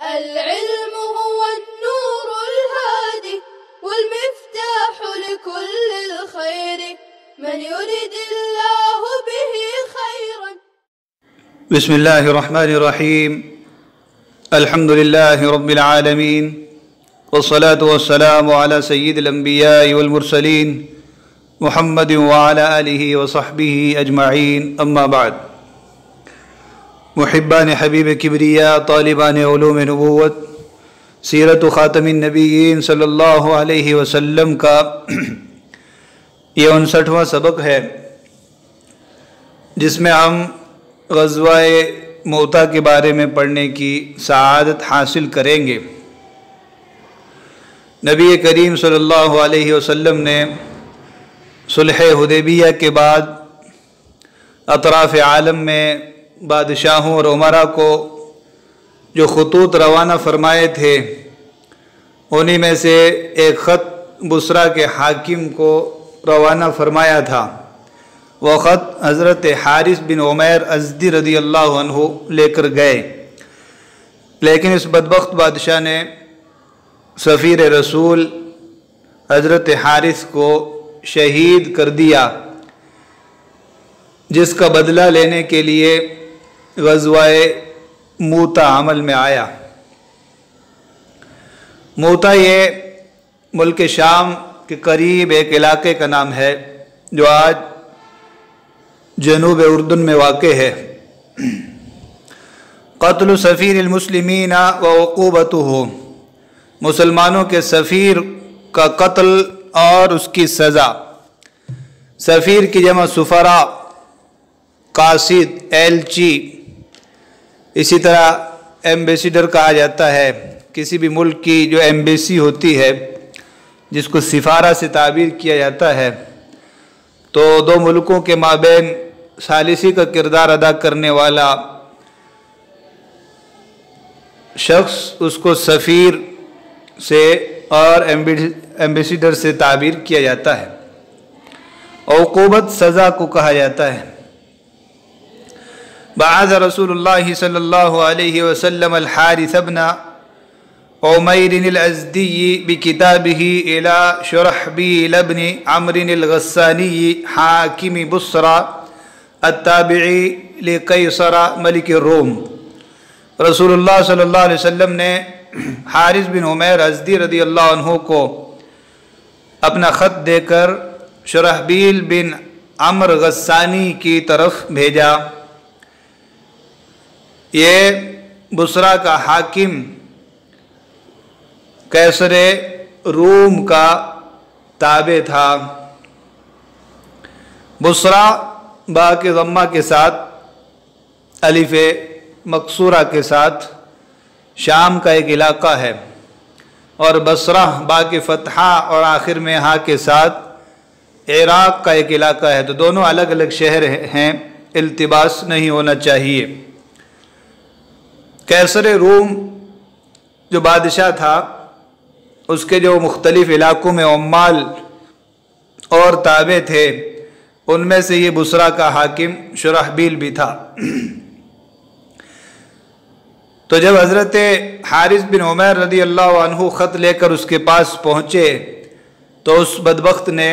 العلم هو النور الهادي والمفتاح لكل الخير من يريد الله به خيرا. بسم الله الرحمن الرحيم. الحمد لله رب العالمين والصلاة والسلام على سيد الأنبياء والمرسلين محمد وعلى آله وصحبه أجمعين. أما بعد. محبان حبیب کبریا، طالبان علوم نبوت، سیرت خاتم النبیین صلی اللہ علیہ وسلم کا یہ 59واں سبق ہے، جس میں ہم غزوہ موتا کے بارے میں پڑھنے کی سعادت حاصل کریں گے۔ نبی کریم صلی اللہ علیہ وسلم نے صلح حدیبیہ کے بعد اطراف عالم میں بادشاہوں اور امراء کو جو خطوط روانہ فرمائے تھے، انہی میں سے ایک خط بصرہ کے حاکم کو روانہ فرمایا تھا۔ وہ خط حضرت حارث بن عمیر ازدی رضی اللہ عنہ لے کر گئے، لیکن اس بدبخت بادشاہ نے سفیر رسول حضرت حارث کو شہید کر دیا، جس کا بدلہ لینے کے لیے غزوہ موتا عمل میں آیا۔ موتا یہ ملک شام کے قریب ایک علاقے کا نام ہے جو آج جنوب اردن میں واقع ہے۔ قتل سفیر المسلمین وعقوبتہ، مسلمانوں کے سفیر کا قتل اور اس کی سزا۔ سفیر کی جمع سفراء، قاصد، ایلچی، اسی طرح ایمبیسیڈر کہا جاتا ہے۔ کسی بھی ملک کی جو ایمبیسی ہوتی ہے، جس کو سفارہ سے تعبیر کیا جاتا ہے، تو دو ملکوں کے مابین ثالثی کا کردار ادا کرنے والا شخص، اس کو سفیر سے اور ایمبیسیڈر سے تعبیر کیا جاتا ہے۔ عقوبت سزا کو کہا جاتا ہے۔ بعث رسول اللہ صلی اللہ علیہ وسلم الحارث بن عمیر الازدی بکتابہ الى شرحبیل بن عمرو الغسانی حاکم بصرہ التابعی لقیصر ملک الروم۔ رسول اللہ صلی اللہ علیہ وسلم نے حارث بن عمیر ازدی رضی اللہ عنہ کو اپنا خط دے کر شرحبیل بن عمرو غسانی کی طرف بھیجا۔ یہ بصرہ کا حاکم قیصر روم کا تابع تھا۔ بصرہ با کے ضمہ کے ساتھ، الف مقصورہ کے ساتھ شام کا ایک علاقہ ہے، اور بصرہ با کے فتحہ اور آخر میں ہا کے ساتھ عراق کا ایک علاقہ ہے۔ تو دونوں الگ الگ شہر ہیں، التباس نہیں ہونا چاہیے۔ قیصر روم جو بادشاہ تھا، اس کے جو مختلف علاقوں میں عمال اور تابع تھے، ان میں سے یہ بصرہ کا حاکم شرحبیل بھی تھا۔ تو جب حضرت حارث بن عمیر رضی اللہ عنہ خط لے کر اس کے پاس پہنچے، تو اس بدبخت نے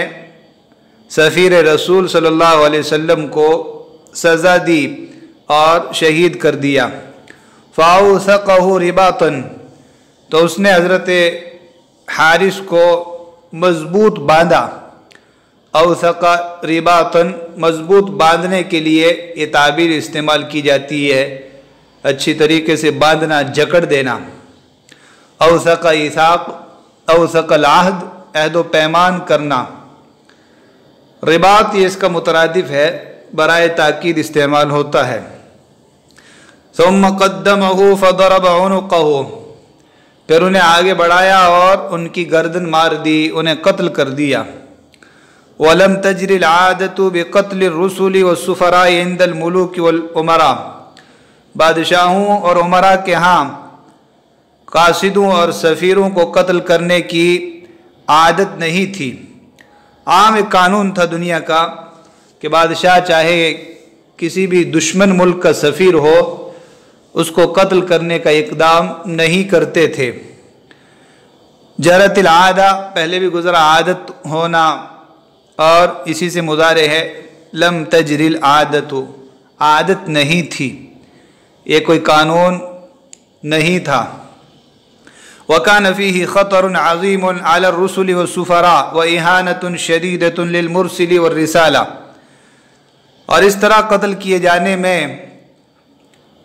سفیر رسول صلی اللہ علیہ وسلم کو سزا دی اور شہید کر دیا۔ فَأَوْثَقَهُ رِبَاطًا، تو اس نے حضرت حارث کو مضبوط باندھا۔ اوثق رباطً، مضبوط باندھنے کے لیے یہ تعبیر استعمال کی جاتی ہے، اچھی طریقے سے باندھنا، جکڑ دینا۔ اوثق ایثاق، اوثق العہد، عہد و پیمان کرنا۔ رباط یہ اس کا مترادف ہے، برائے تاکید استعمال ہوتا ہے۔ ثم قدمہ فضرب عنقہ، پھر انہیں آگے بڑھایا اور ان کی گردن مار دی، انہیں قتل کر دیا۔ وَلَمْ تَجْرِ الْعَادَةُ بِقَتْلِ الرُّسُلِ وَالسُّفَرَاءِ عِنْدَ الْمُلُوكِ وَالْأُمَرَاءِ، بادشاہوں اور عمراء کے ہاں قاصدوں اور سفیروں کو قتل کرنے کی عادت نہیں تھی۔ عام ایک قانون تھا دنیا کا کہ بادشاہ چاہے کسی بھی دشمن ملک کا سفیر ہو اس کو قتل کرنے کا اقدام نہیں کرتے تھے۔ جرت العادہ پہلے بھی گزرا عادت ہونا، اور اسی سے مضارع ہے لم تجری العادت، عادت نہیں تھی، یہ کوئی قانون نہیں تھا۔ وَكَانَ فِيهِ خَطَرٌ عَظِيمٌ عَلَى الرُّسُلِ وَالسُّفَرَاءِ وَإِهَانَةٌ شَدِيدَةٌ لِلْمُرْسِلِ وَالرِّسَالَةِ، اور اس طرح قتل کیے جانے میں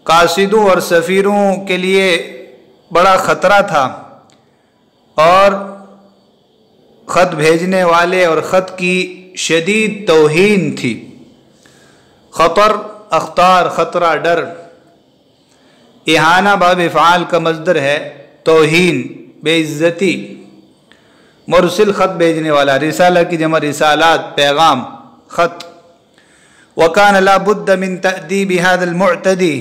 قاصدوں اور سفیروں کے لیے بڑا خطرہ تھا، اور خط بھیجنے والے اور خط کی شدید توہین تھی۔ خطر اخطار خطرہ ڈر، اہانہ باب افعال کا مصدر ہے، توہین بے عزتی۔ مرسل خط بھیجنے والا، رسالہ کی جمع رسالات پیغام خط۔ وَكَانَ لَا بُدَّ مِن تَأْدِيبِ هَذَا الْمُعْتَدِي،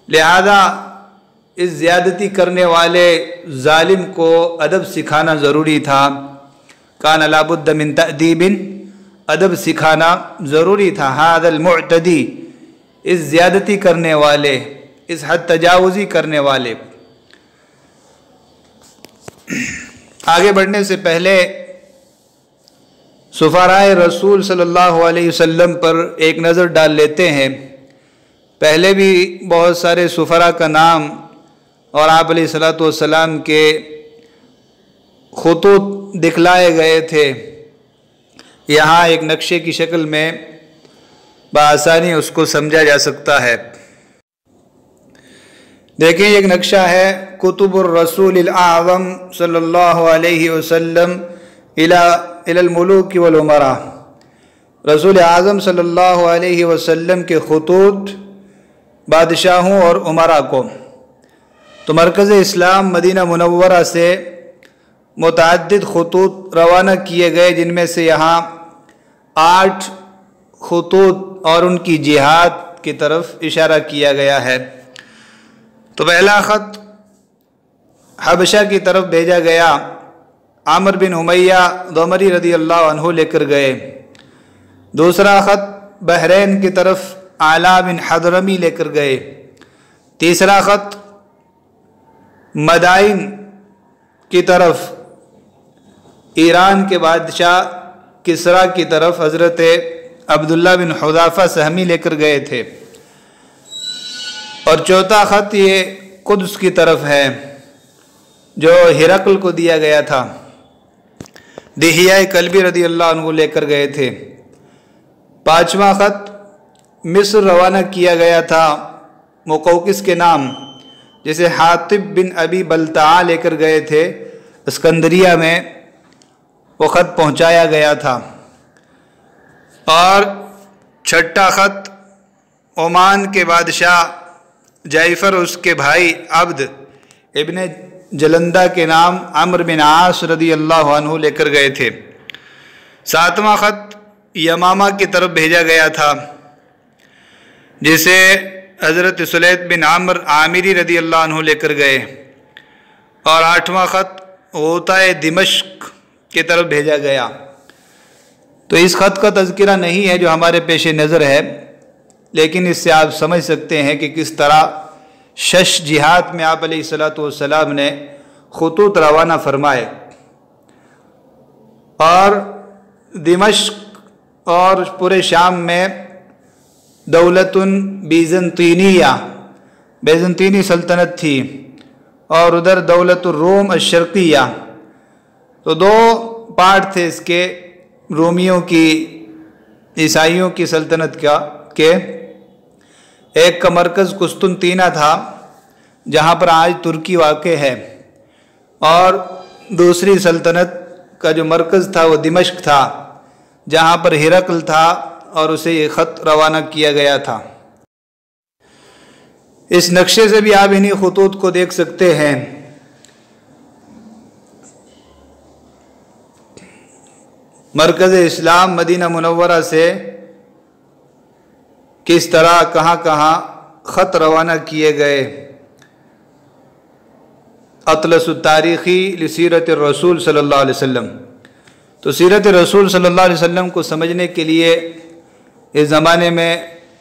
لہذا اس زیادتی کرنے والے ظالم کو ادب سکھانا ضروری تھا۔ کان لا بد من تأدیب، ادب سکھانا ضروری تھا۔ هذا المعتدی، اس زیادتی کرنے والے، اس حد تجاوزی کرنے والے۔ آگے بڑھنے سے پہلے سفرائے رسول صلی اللہ علیہ وسلم پر ایک نظر ڈال لیتے ہیں۔ پہلے بھی بہت سارے سفراء کا نام اور آپ علیہ الصلوۃ والسلام کے خطوط دکھلائے گئے تھے، یہاں ایک نقشے کی شکل میں بآسانی اس کو سمجھا جا سکتا ہے۔ دیکھیں ایک نقشہ ہے کتب الرسول الاعظم صلی اللہ علیہ وسلم الی الملوک والامراء، رسول اعظم صلی اللہ علیہ وسلم کے خطوط بادشاہوں اور امراء کو۔ تو مرکز اسلام مدینہ منورہ سے متعدد خطوط روانہ کیے گئے، جن میں سے یہاں 8 خطوط اور ان کی جہاد کی طرف اشارہ کیا گیا ہے۔ تو پہلا خط حبشہ کی طرف بھیجا گیا، عامر بن امیہ ضمری رضی اللہ عنہ لے کر گئے۔ دوسرا خط بحرین کی طرف اعلیٰ بن حضرمی لے کر گئے۔ تیسرا خط مدائن کی طرف ایران کے بادشاہ کسریٰ کی طرف حضرت عبداللہ بن حذافہ سہمی لے کر گئے تھے۔ اور چوتھا خط یہ قدس کی طرف ہے جو ہرقل کو دیا گیا تھا، دہیہ کلبی رضی اللہ عنہ لے کر گئے تھے۔ پانچواں خط مصر روانہ کیا گیا تھا مقوقس کے نام، جسے حاطب بن ابی بلتعہ لے کر گئے تھے، اسکندریہ میں وہ خط پہنچایا گیا تھا۔ اور چھٹا خط عمان کے بادشاہ جعفر اس کے بھائی عبد ابن جلندہ کے نام عمرو بن عاص رضی اللہ عنہ لے کر گئے تھے۔ ساتواں خط یمامہ کی طرف بھیجا گیا تھا، جسے حضرت سلیط بن عمرو عامری رضی اللہ عنہ لے کر گئے۔ اور آٹھواں خط غوطۂ دمشق کی طرف بھیجا گیا۔ تو اس خط کا تذکرہ نہیں ہے جو ہمارے پیش نظر ہے، لیکن اس سے آپ سمجھ سکتے ہیں کہ کس طرح 6 جہات میں آپ علیہ الصلوۃ والسلام نے خطوط روانہ فرمائے۔ اور دمشق اور پورے شام میں دولت بیزنطینیہ، بیزنطینی سلطنت تھی، اور ادھر دولت الروم الشرقیہ۔ تو 2 پارٹ تھے اس کے، رومیوں کی، عیسائیوں کی سلطنت کے۔ ایک کا مرکز قسطنطینیہ تھا جہاں پر آج ترکی واقع ہے، اور دوسری سلطنت کا جو مرکز تھا وہ دمشق تھا جہاں پر ہرقل تھا، اور اسے یہ خط روانہ کیا گیا تھا۔ اس نقشے سے بھی آپ انہی خطوط کو دیکھ سکتے ہیں۔ مرکز اسلام مدینہ منورہ سے کس طرح کہاں کہاں خط روانہ کیے گئے۔ اطلس التاریخی لسیرت الرسول صلی اللہ علیہ وسلم۔ تو سیرت رسول صلی اللہ علیہ وسلم کو سمجھنے کے لیے اس زمانے میں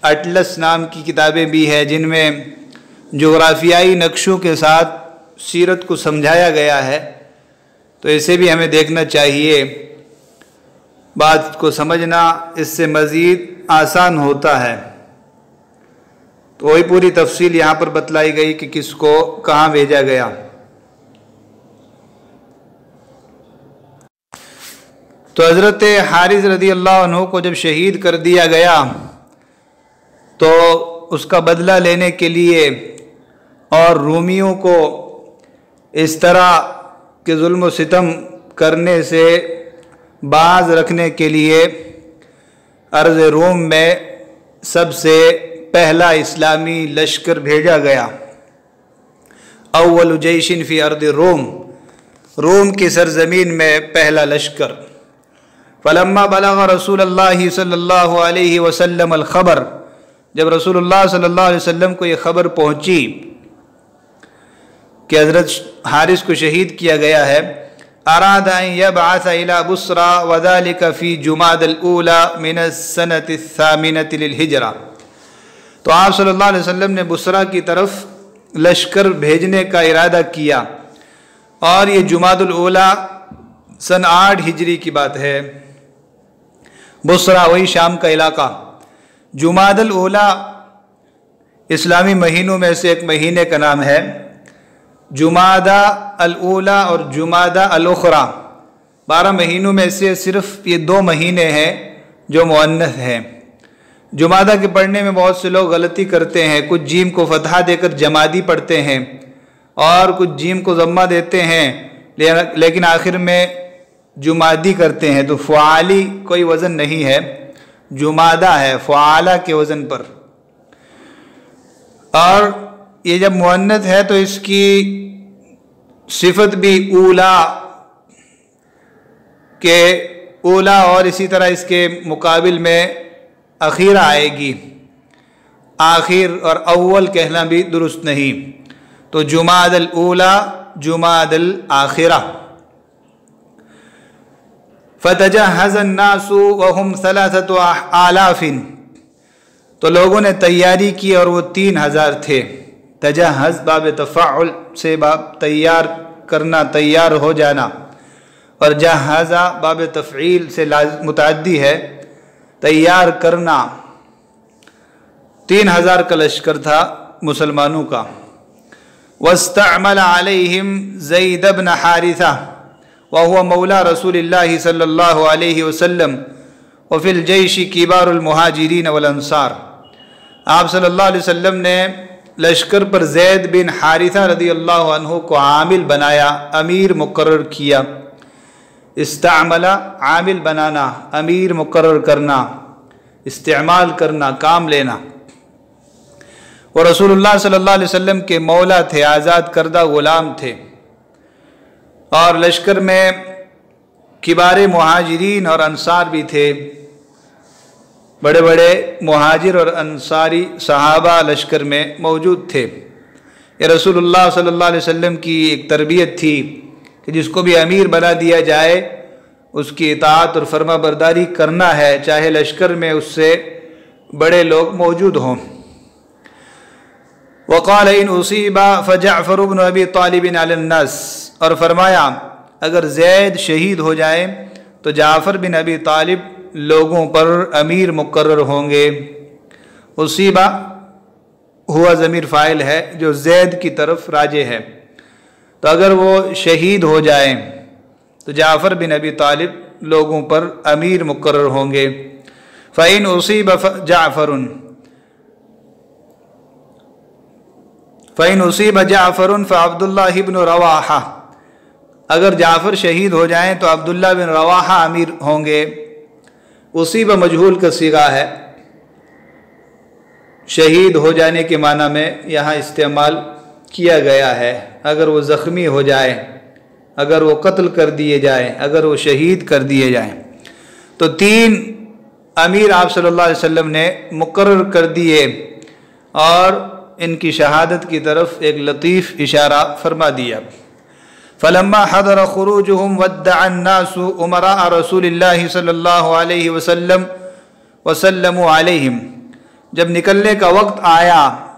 اٹلس نام کی کتابیں بھی ہیں، جن میں جغرافیائی نقشوں کے ساتھ سیرت کو سمجھایا گیا ہے، تو اسے بھی ہمیں دیکھنا چاہیے۔ بات کو سمجھنا اس سے مزید آسان ہوتا ہے۔ تو وہی پوری تفصیل یہاں پر بتلائی گئی کہ کس کو کہاں بھیجا گیا۔ تو حضرت حارث رضی اللہ عنہ کو جب شہید کر دیا گیا تو اس کا بدلہ لینے کے لیے اور رومیوں کو اس طرح کے ظلم و ستم کرنے سے باز رکھنے کے لیے ارض روم میں سب سے پہلا اسلامی لشکر بھیجا گیا۔ اول جیش فی ارض روم کی سرزمین میں پہلا لشکر۔ فلما بلغ رسول اللہ صلی اللہ علیہ وسلم الخبر، جب رسول اللہ صلی اللہ علیہ وسلم کو یہ خبر پہنچی کہ حضرت حارث کو شہید کیا گیا ہے، اراد ان یبعث الى بصرى وذلك فی جمادى الاولى من السنة الثامنة للہجرہ، تو آپ صلی اللہ علیہ وسلم نے بصرہ کی طرف لشکر بھیجنے کا ارادہ کیا، اور یہ جمادی الاولی سن 8 ہجری کی بات ہے۔ بصرہ وہی شام کا علاقہ۔ جمادی الاولی اسلامی مہینوں میں سے ایک مہینے کا نام ہے۔ جمادی الاولی اور جمادی الاخری 12 مہینوں میں سے صرف یہ 2 مہینے ہیں جو مؤنث ہیں۔ جمادی کے پڑھنے میں بہت سے لوگ غلطی کرتے ہیں، کچھ جیم کو فتحہ دے کر جمادی پڑھتے ہیں اور کچھ جیم کو ضمہ دیتے ہیں، لیکن آخر میں جمادی کرتے ہیں، تو فعالی کوئی وزن نہیں ہے، جمادہ ہے فعالہ کے وزن پر۔ اور یہ جب مؤنث ہے تو اس کی صفت بھی اولا کے اولا، اور اسی طرح اس کے مقابل میں اخیرہ آئے گی، آخر اور اول کہنا بھی درست نہیں، تو جمادی الاولی جمادی الاخرہ۔ فتجہز الناس وهم 3000، تو لوگوں نے تیاری کی اور وہ 3000 تھے۔ تجہز باب تفعل سے باب تیار کرنا، تیار ہو جانا، اور جہزہ باب تفعیل سے متعدی ہے، تیار کرنا۔ 3000 کا لشکر تھا مسلمانوں کا۔ واستعمل علیہم زید بن حارثہ وهو مولا رسول اللہ صلی اللہ علیہ وسلم وفی الجیش کبار المہاجرین والانصار، آپ صلی اللہ علیہ وسلم نے لشکر پر زید بن حارثہ رضی اللہ عنہ کو عامل بنایا، امیر مقرر کیا۔ استعمل عامل بنانا، امیر مقرر کرنا، استعمال کرنا، کام لینا۔ وہ رسول اللہ صلی اللہ علیہ وسلم کے مولا تھے، آزاد کردہ غلام تھے، اور لشکر میں کبار مہاجرین اور انصار بھی تھے، بڑے بڑے مہاجر اور انصاری صحابہ لشکر میں موجود تھے۔ یہ رسول اللہ صلی اللہ علیہ وسلم کی ایک تربیت تھی کہ جس کو بھی امیر بنا دیا جائے اس کی اطاعت اور فرما برداری کرنا ہے، چاہے لشکر میں اس سے بڑے لوگ موجود ہوں۔ وقال ان اصیب فجعفر بن ابی طالب علی الناس، اور فرمایا اگر زید شہید ہو جائے تو جعفر بن ابی طالب لوگوں پر امیر مقرر ہوں گے۔ اصیبہ ہوا ضمیر فاعل ہے جو زید کی طرف راجع ہے، تو اگر وہ شہید ہو جائیں تو جعفر بن ابی طالب لوگوں پر امیر مقرر ہوں گے۔ فَإِنْ أُصِيبَ جعفر فعبد اللہ بن رواحہ، اگر جعفر شہید ہو جائیں تو عبداللہ بن رواحہ امیر ہوں گے۔ اصیب مجہول کا صیغہ ہے، شہید ہو جانے کے معنی میں یہاں استعمال کیا گیا ہے۔ اگر وہ زخمی ہو جائے، اگر وہ قتل کر دیے جائیں، اگر وہ شہید کر دیے جائیں، تو 3 امیر آپ صلی اللہ علیہ وسلم نے مقرر کر دیے، اور ان کی شہادت کی طرف ایک لطیف اشارہ فرما دیا۔ فلما حضر خروجهم ودع الناس امراء رسول اللہ صلی اللہ علیہ وسلم وسلموا علیہم، جب نکلنے کا وقت آیا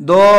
2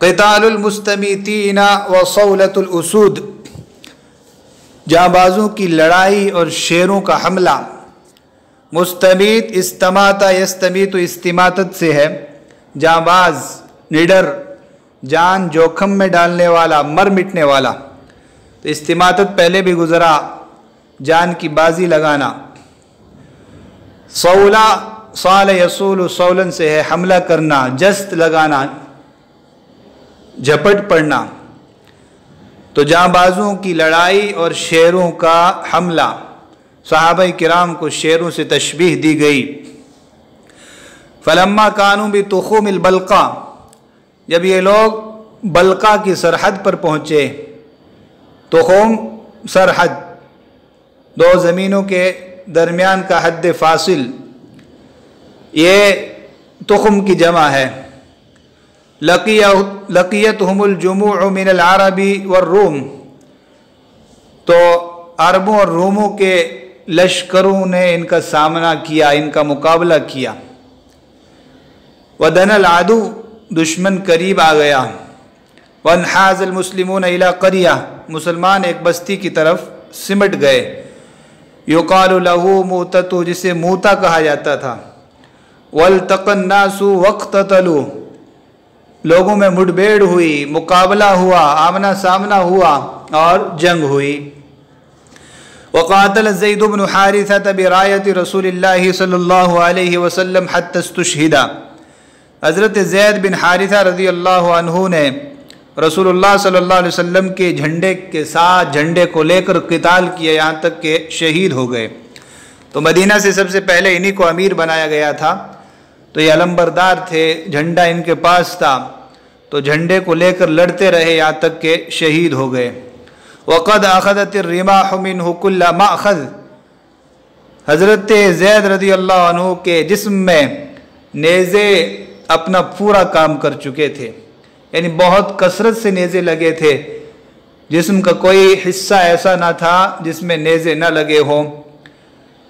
قتال المستمیتین و صولۃ الاسود، جانبازوں کی لڑائی اور شیروں کا حملہ۔ مستمیت استماتا یستمیت استماتت سے ہے، جانباز، نڈر، جان جوخم میں ڈالنے والا، مر مٹنے والا۔ تو استماتت پہلے بھی گزرا، جان کی بازی لگانا۔ صولہ صال یصول صولن سے ہے حملہ کرنا، جست لگانا، جھپٹ پڑنا۔ تو جانبازوں کی لڑائی اور شیروں کا حملہ، صحابہ کرام کو شیروں سے تشبیہ دی گئی۔ فلما کانوا بتخوم البلقا، جب یہ لوگ بلقا کی سرحد پر پہنچے، تخوم سرحد، دو زمینوں کے درمیان کا حد فاصل، یہ تخم کی جمع ہے۔ لقیتہم الجموع من العرب والروم، تو عربوں اور روموں کے لشکروں نے ان کا سامنا کیا، ان کا مقابلہ کیا۔ ودنا العدو، دشمن قریب آ گیا۔ وانحاز المسلمون الی قریہ، مسلمان ایک بستی کی طرف سمٹ گئے۔ یقال له موتۃ، جسے موتا کہا جاتا تھا۔ والتقى الناس واقتتلوا، لوگوں میں مڈبیڑ ہوئی، مقابلہ ہوا، آمنا سامنا ہوا اور جنگ ہوئی۔ وقاتل زید بن حارثہ برایۃ رسول اللہ صلی اللہ علیہ وسلم حتی استشہد، حضرت زید بن حارثہ رضی اللہ عنہ نے رسول اللہ صلی اللہ علیہ وسلم کے جھنڈے کے ساتھ جھنڈے کو لے کر قتال کیا، یہاں تک کہ شہید ہو گئے۔ تو مدینہ سے سب سے پہلے انہی کو امیر بنایا گیا تھا، تو یہ علمبردار تھے، جھنڈا ان کے پاس تھا، تو جھنڈے کو لے کر لڑتے رہے یہاں تک کہ شہید ہو گئے۔ وقد اخذت الرماح منه كل ماخذ، حضرت زید رضی اللہ عنہ کے جسم میں نیزے اپنا پورا کام کر چکے تھے، یعنی بہت کثرت سے نیزے لگے تھے، جسم کا کوئی حصہ ایسا نہ تھا جس میں نیزے نہ لگے ہوں۔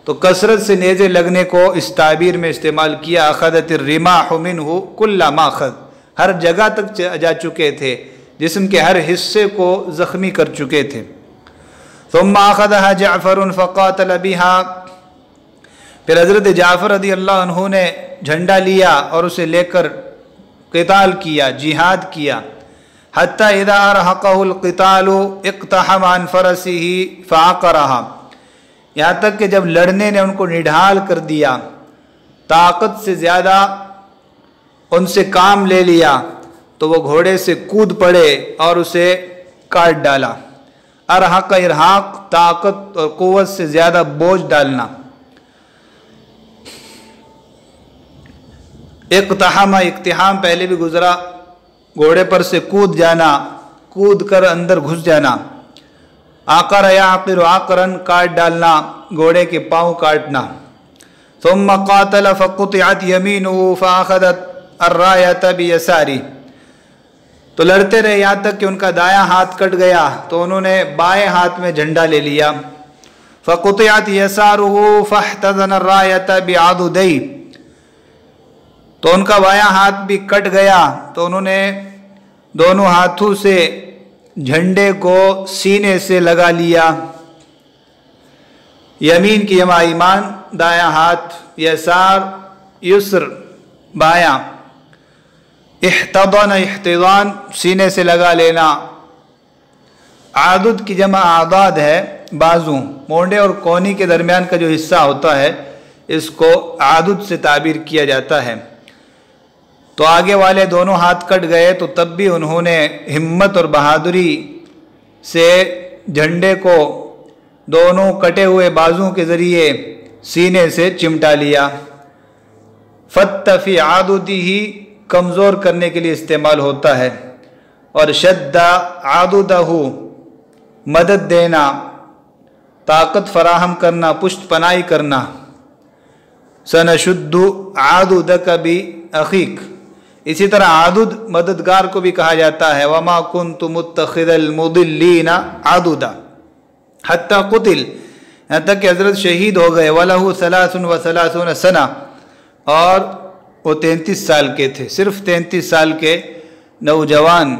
تو کثرت سے نیزے لگنے کو اس تعبیر میں استعمال کیا، اخذت الرماح منه كل ماخذ، ہر جگہ تک جا چکے تھے، جسم کے ہر حصے کو زخمی کر چکے تھے۔ ثم اخذها جعفر فقاتل بها، پھر حضرت جعفر رضی اللہ عنہ نے جھنڈا لیا اور اسے لے کر قتال کیا، جہاد کیا۔ حتی اذا ارهقه القتال اقتحم عن فرسه فعقرها، یہاں تک کہ جب لڑنے نے ان کو نڈھال کر دیا، طاقت سے زیادہ ان سے کام لے لیا، تو وہ گھوڑے سے کود پڑے اور اسے کاٹ ڈالا۔ ارحق، ارحاق، طاقت اور قوت سے زیادہ بوجھ ڈالنا۔ اقتحام، اقتحام پہلے بھی گزرا، گھوڑے پر سے کود جانا، کود کر اندر گھس جانا۔ آقر یعقر، عقرن، کاٹ ڈالنا، گھوڑے کے پاؤں کاٹنا۔ ثم قاتل فقطعت یمینه فاخذت الرایۃ بیساری، تو لڑتے رہے یہاں تک کہ ان کا دایاں ہاتھ کٹ گیا، تو انہوں نے بائیں ہاتھ میں جھنڈا لے لیا۔ فقطعت یسارہ فاحتضن الرایۃ بعضدی، تو ان کا بایاں ہاتھ بھی کٹ گیا، تو انہوں نے دونوں ہاتھوں سے جھنڈے کو سینے سے لگا لیا۔ یمین کی جمع ایمان، دایاں ہاتھ، یسار یسر بایاں، احتضن احتضان سینے سے لگا لینا۔ عادد کی جمع اعضاد ہے، بازو، مونڈے اور کونی کے درمیان کا جو حصہ ہوتا ہے اس کو عادد سے تعبیر کیا جاتا ہے۔ تو آگے والے دونوں ہاتھ کٹ گئے تو تب بھی انہوں نے ہمت اور بہادری سے جھنڈے کو دونوں کٹے ہوئے بازوں کے ذریعے سینے سے چمٹا لیا۔ فت فی عاددہ، کمزور کرنے کے لیے استعمال ہوتا ہے، اور شد عاددہ، مدد دینا، طاقت فراہم کرنا، پشت پناہی کرنا۔ سنشد عاددک بأخیک، اسی طرح عادد مددگار کو بھی کہا جاتا ہے۔ وما کنت متخذ المضلین عاددا، حتی قتل، یہاں تک کہ حضرت شہید ہو گئے۔ وَلَهُ 33 سنہ، اور وہ 33 سال کے تھے، صرف 33 سال کے نوجوان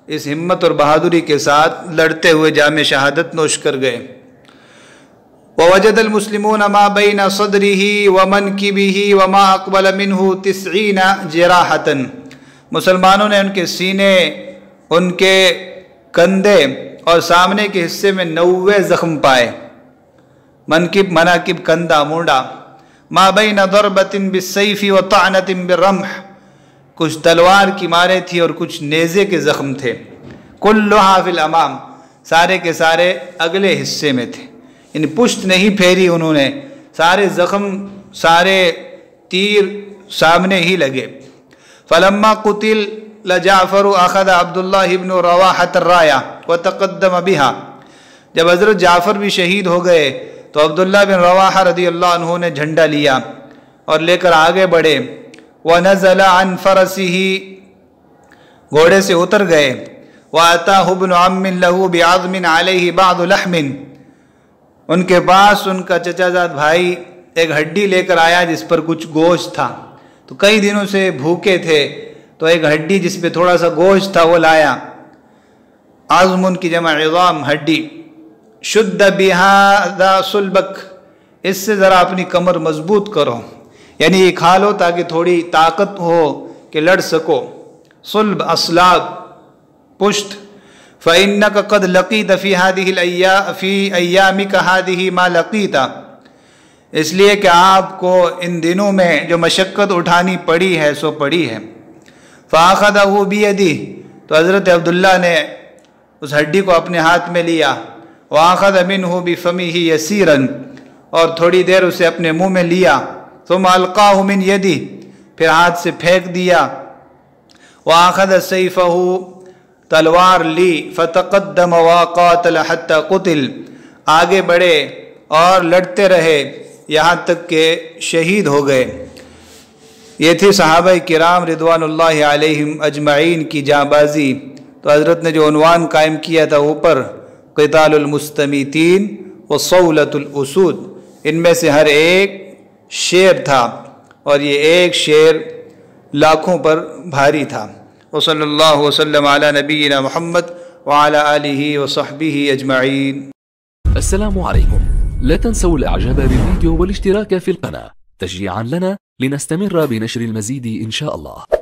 اس ہمت اور بہادری کے ساتھ لڑتے ہوئے جام شہادت نوش کر گئے۔ ووجد المسلمون ما بین صدره ومنکبه وما اقبل منه 90 جراحة، مسلمانوں نے ان کے سینے، ان کے کندھے اور سامنے کے حصے میں 90 زخم پائے۔ منکب مناکب، کندھا، مونڈا۔ ما بین ضربۃ بالسیف وطعنۃ بالرمح، کچھ تلوار کی مارے تھی اور کچھ نیزے کے زخم تھے۔ کلھا فی الامام، سارے کے سارے اگلے حصے میں تھے، یعنی پشت نہیں پھیری انہوں نے، سارے زخم، سارے تیر سامنے ہی لگے۔ فلما قتل لجعفر اخذ عبداللہ ابن رواحۃ الرایا وتقدم بها، جب حضرت جعفر بھی شہید ہو گئے تو عبداللہ بن رواحہ رضی اللہ عنہ نے جھنڈا لیا اور لے کر آگے بڑھے۔ وَنَزَلَ عَنْ فَرَسِهِ، گھوڑے سے اتر گئے۔ وَأَتَاهُ ابْنُ عَمٍّ لَهُ بِعَظْمٍ عَلَيْهِ بَعْضُ لَحْمٍ، ان کے پاس ان کا چچا زاد بھائی ایک ہڈی لے کر آیا جس پر کچھ گوشت تھا، تو کئی دنوں سے بھوکے تھے تو ایک ہڈی جس پہ تھوڑا سا گوشت تھا وہ لایا۔ عظم کی جمع عظام، ہڈی۔ شد بہذا صلبک، اس سے ذرا اپنی کمر مضبوط کرو، یعنی یہ کھا لو تاکہ تھوڑی طاقت ہو کہ لڑ سکو۔ صلب، اصلاب، پشت۔ فَإِنَّكَ قَدْ لَقِيتَ فِي أَيَّامِكَ هَذِهِ مَا لَقِيتَ، اس لیے کہ آپ کو ان دنوں میں جو مشقت اٹھانی پڑی ہے سو پڑی ہے۔ فَأَخَذَهُ بِيَدِهِ، تو حضرت عبداللہ نے اس ہڈی کو اپنے ہاتھ میں لیا۔ وَأَخَذَ مِنْهُ بِفَمِهِ يَسِيرًا، اور تھوڑی دیر اسے اپنے منہ میں لیا۔ ثم القاه من يده، پھر ہاتھ سے پھینک دیا۔ واخذ سیفه، تلوار لی۔ فتقدم وقاتل حتى قتل، آگے بڑھے اور لڑتے رہے یہاں تک کہ شہید ہو گئے۔ یہ تھی صحابہ کرام رضوان اللہ علیہم اجمعین کی جاں بازی۔ تو حضرت نے جو عنوان قائم کیا تھا اوپر، قتال المستمیتین وصولۃ الاسود، ان میں سے ہر ایک شیر تھا اور یہ ایک شیر لاکھوں پر بھاری تھا۔ وصلی اللہ وسلم علی نبینا محمد وعلی آلہ وصحبہ اجمعین۔ السلام عليكم، لا تنسوا الاعجاب بالفيديو والاشتراك في القناة تشجيعا لنا لنستمر بنشر المزيد إن شاء الله.